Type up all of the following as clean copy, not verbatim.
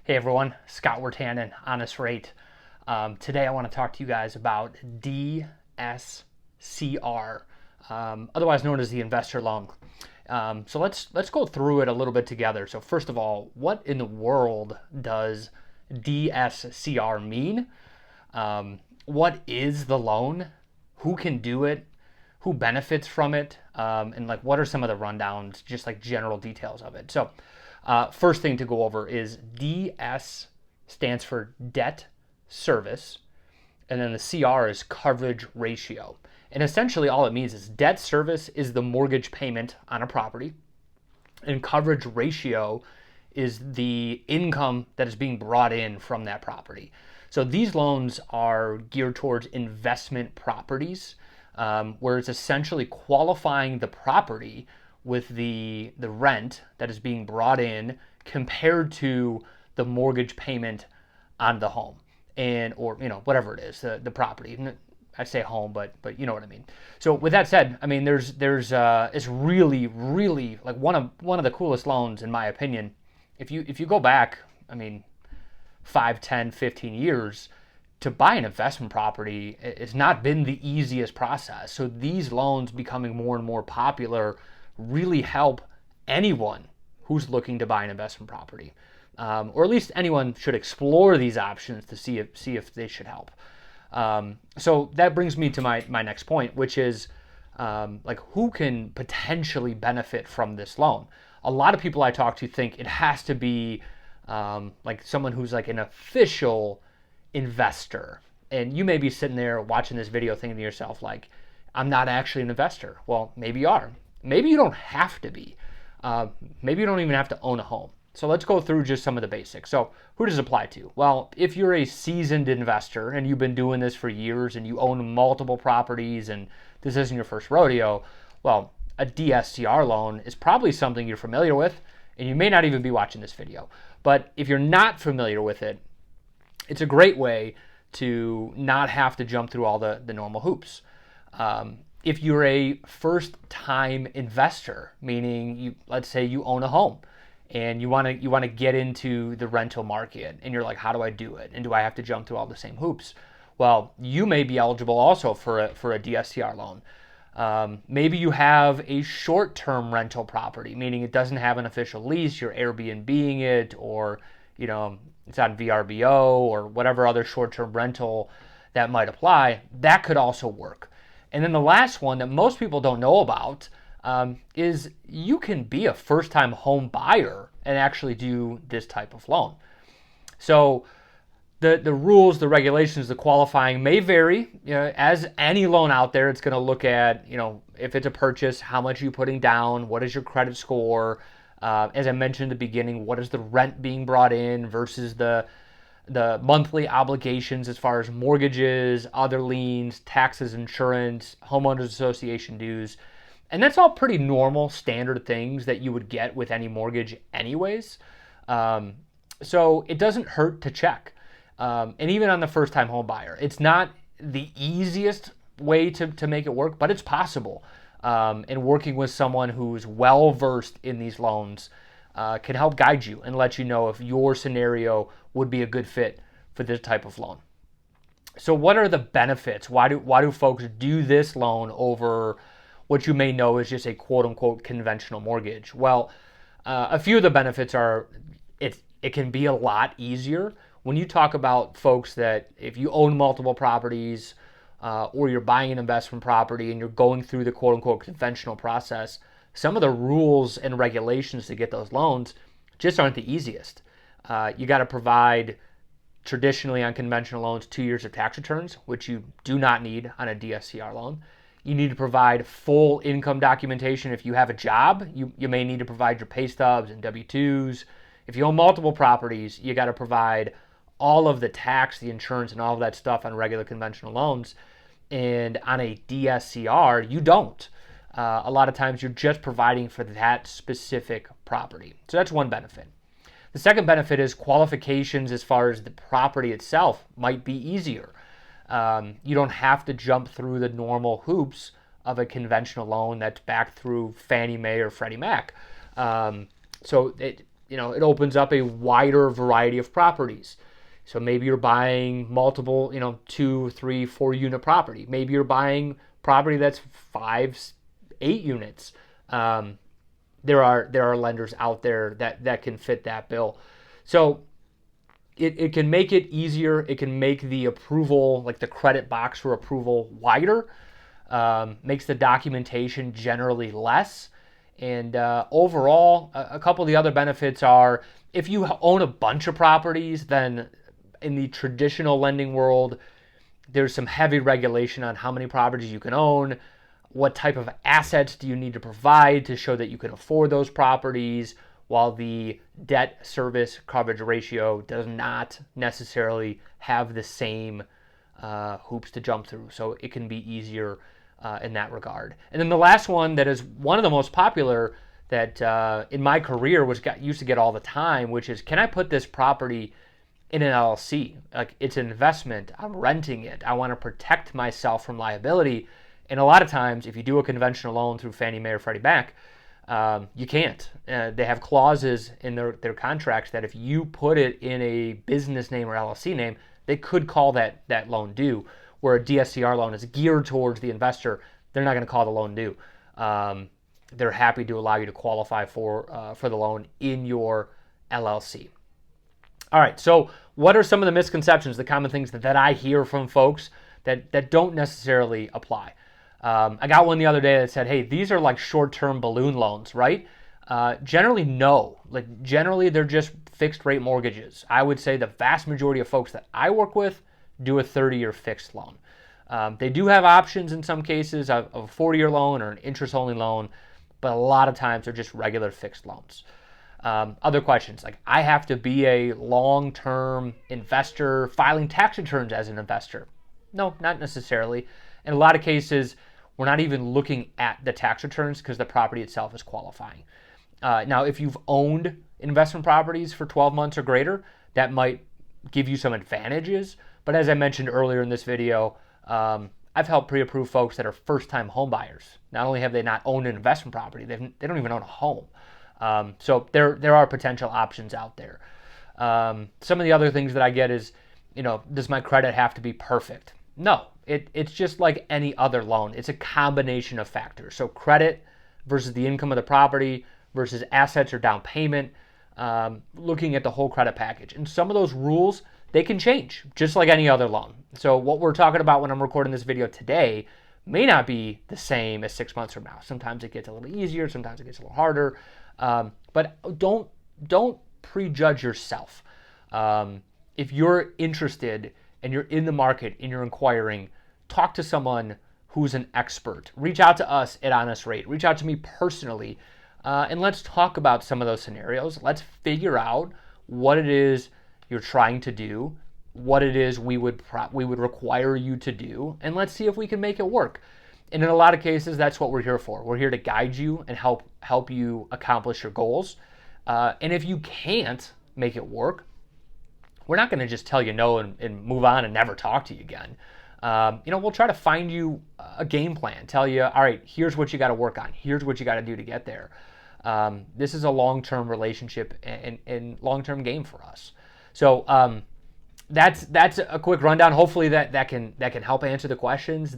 Hey everyone, Scott Wirtanen, Honest Rate. Today I want to talk to you guys about DSCR, otherwise known as the investor loan. So let's go through it a little bit together. So first of all, what in the world does DSCR mean? What is the loan? Who can do it? Who benefits from it? And like what are some of the rundowns, just like general details of it. So first thing to go over is DS stands for debt service, and then the CR is coverage ratio. And essentially all it means is debt service is the mortgage payment on a property, and coverage ratio is the income that is being brought in from that property. So these loans are geared towards investment properties, where it's essentially qualifying the property with the rent that is being brought in compared to the mortgage payment on the home, and or whatever it is, the property. I say home, but you know what I mean. So with that said, I mean there's it's really like one of the coolest loans in my opinion. If you go back, I mean 5, 10, 15 years, to buy an investment property, it's not been the easiest process. So these loans becoming more and more popular really help anyone who's looking to buy an investment property, or at least anyone should explore these options to see if they should help. So that brings me to my next point, which is like who can potentially benefit from this loan. A lot of people I talk to think it has to be like someone who's like an official investor. And you may be sitting there watching this video thinking to yourself like, I'm not actually an investor. Well, maybe you are. Maybe you don't have to be. Maybe you don't even have to own a home. So let's go through just some of the basics. So who does it apply to? Well, if you're a seasoned investor and you've been doing this for years and you own multiple properties and this isn't your first rodeo, well, a DSCR loan is probably something you're familiar with, and you may not even be watching this video. But if you're not familiar with it, it's a great way to not have to jump through all the normal hoops. If you're a first-time investor, meaning let's say you own a home and you want to get into the rental market, and you're like, how do I do it? And do I have to jump through all the same hoops? Well, you may be eligible also for a DSCR loan. Maybe you have a short-term rental property, meaning it doesn't have an official lease, you're Airbnb-ing it, or it's on VRBO or whatever other short-term rental that might apply. That could also work. And then the last one that most people don't know about is you can be a first-time home buyer and actually do this type of loan. So the rules, the regulations, the qualifying may vary. As any loan out there, it's going to look at, if it's a purchase, how much are you putting down, what is your credit score, as I mentioned in the beginning, what is the rent being brought in versus the monthly obligations as far as mortgages, other liens, taxes, insurance, homeowners association dues. And that's all pretty normal, standard things that you would get with any mortgage anyways. So it doesn't hurt to check. And even on the first-time home buyer, it's not the easiest way to make it work, but it's possible. And working with someone who's well-versed in these loans can help guide you and let you know if your scenario would be a good fit for this type of loan. So what are the benefits? Why do folks do this loan over what you may know is just a quote-unquote conventional mortgage? Well, a few of the benefits are it can be a lot easier. When you talk about folks that if you own multiple properties or you're buying an investment property and you're going through the quote-unquote conventional process, some of the rules and regulations to get those loans just aren't the easiest. You got to provide, traditionally on conventional loans, 2 years of tax returns, which you do not need on a DSCR loan. You need to provide full income documentation. If you have a job, you may need to provide your pay stubs and W-2s. If you own multiple properties, you got to provide all of the tax, the insurance, and all of that stuff on regular conventional loans. And on a DSCR, you don't. A lot of times you're just providing for that specific property. So that's one benefit. The second benefit is qualifications as far as the property itself might be easier. You don't have to jump through the normal hoops of a conventional loan that's backed through Fannie Mae or Freddie Mac. So it opens up a wider variety of properties. So maybe you're buying multiple, 2, 3, 4 unit property. Maybe you're buying property that's 5, 8 units. There are lenders out there that can fit that bill. So it can make it easier. It can make the approval, like the credit box for approval, wider. Makes the documentation generally less. And overall, a couple of the other benefits are, if you own a bunch of properties, then in the traditional lending world, there's some heavy regulation on how many properties you can own, what type of assets do you need to provide to show that you can afford those properties, while the debt service coverage ratio does not necessarily have the same hoops to jump through. So it can be easier in that regard. And then the last one that is one of the most popular that in my career used to get all the time, which is, can I put this property in an LLC? Like, it's an investment. I'm renting it. I want to protect myself from liability. And a lot of times, if you do a conventional loan through Fannie Mae or Freddie Mac, you can't. They have clauses in their contracts that if you put it in a business name or LLC name, they could call that loan due. Where a DSCR loan is geared towards the investor, they're not going to call the loan due. They're happy to allow you to qualify for the loan in your LLC. All right, so what are some of the misconceptions, the common things that I hear from folks that don't necessarily apply? I got one the other day that said, hey, these are like short-term balloon loans, right? Generally, no. Like, generally, they're just fixed rate mortgages. I would say the vast majority of folks that I work with do a 30-year fixed loan. They do have options in some cases of a 40-year loan or an interest-only loan, but a lot of times they're just regular fixed loans. Other questions, like, I have to be a long-term investor filing tax returns as an investor. No, not necessarily. In a lot of cases, we're not even looking at the tax returns because the property itself is qualifying. Now, if you've owned investment properties for 12 months or greater, that might give you some advantages. But as I mentioned earlier in this video, I've helped pre-approve folks that are first-time home buyers. Not only have they not owned an investment property, they don't even own a home. So there are potential options out there. Some of the other things that I get is, does my credit have to be perfect? No, it's just like any other loan. It's a combination of factors. So credit versus the income of the property versus assets or down payment, looking at the whole credit package. And some of those rules, they can change, just like any other loan. So what we're talking about when I'm recording this video today may not be the same as 6 months from now. Sometimes it gets a little easier, sometimes it gets a little harder. But don't prejudge yourself. If you're interested and you're in the market and you're inquiring, talk to someone who's an expert. Reach out to us at Honest Rate. Reach out to me personally, and let's talk about some of those scenarios. Let's figure out what it is you're trying to do, what it is we would require you to do, and let's see if we can make it work. And in a lot of cases, that's what we're here for. We're here to guide you and help you accomplish your goals. And if you can't make it work, we're not going to just tell you no and move on and never talk to you again. We'll try to find you a game plan, tell you, all right, here's what you got to work on. Here's what you got to do to get there. This is a long-term relationship and long-term game for us. So that's a quick rundown. Hopefully that can help answer the questions.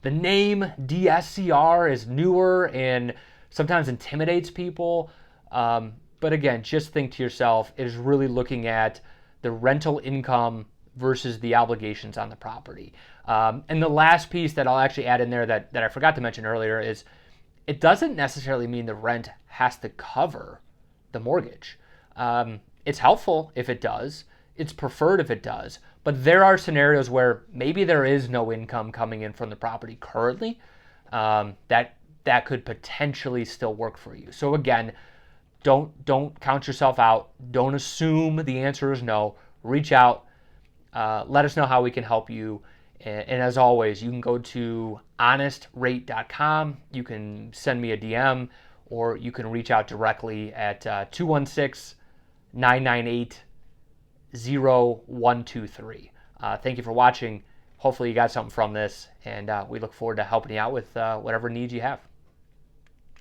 The name DSCR is newer and sometimes intimidates people. But again, just think to yourself, it is really looking at the rental income versus the obligations on the property. And the last piece that I'll actually add in there that I forgot to mention earlier is, it doesn't necessarily mean the rent has to cover the mortgage. It's helpful if it does. It's preferred if it does. But there are scenarios where maybe there is no income coming in from the property currently. That could potentially still work for you. So again, don't count yourself out. Don't assume the answer is no. Reach out. Let us know how we can help you. And as always, you can go to honestrate.com. You can send me a DM, or you can reach out directly at 216-998-0123. Thank you for watching. Hopefully you got something from this, and we look forward to helping you out with whatever needs you have.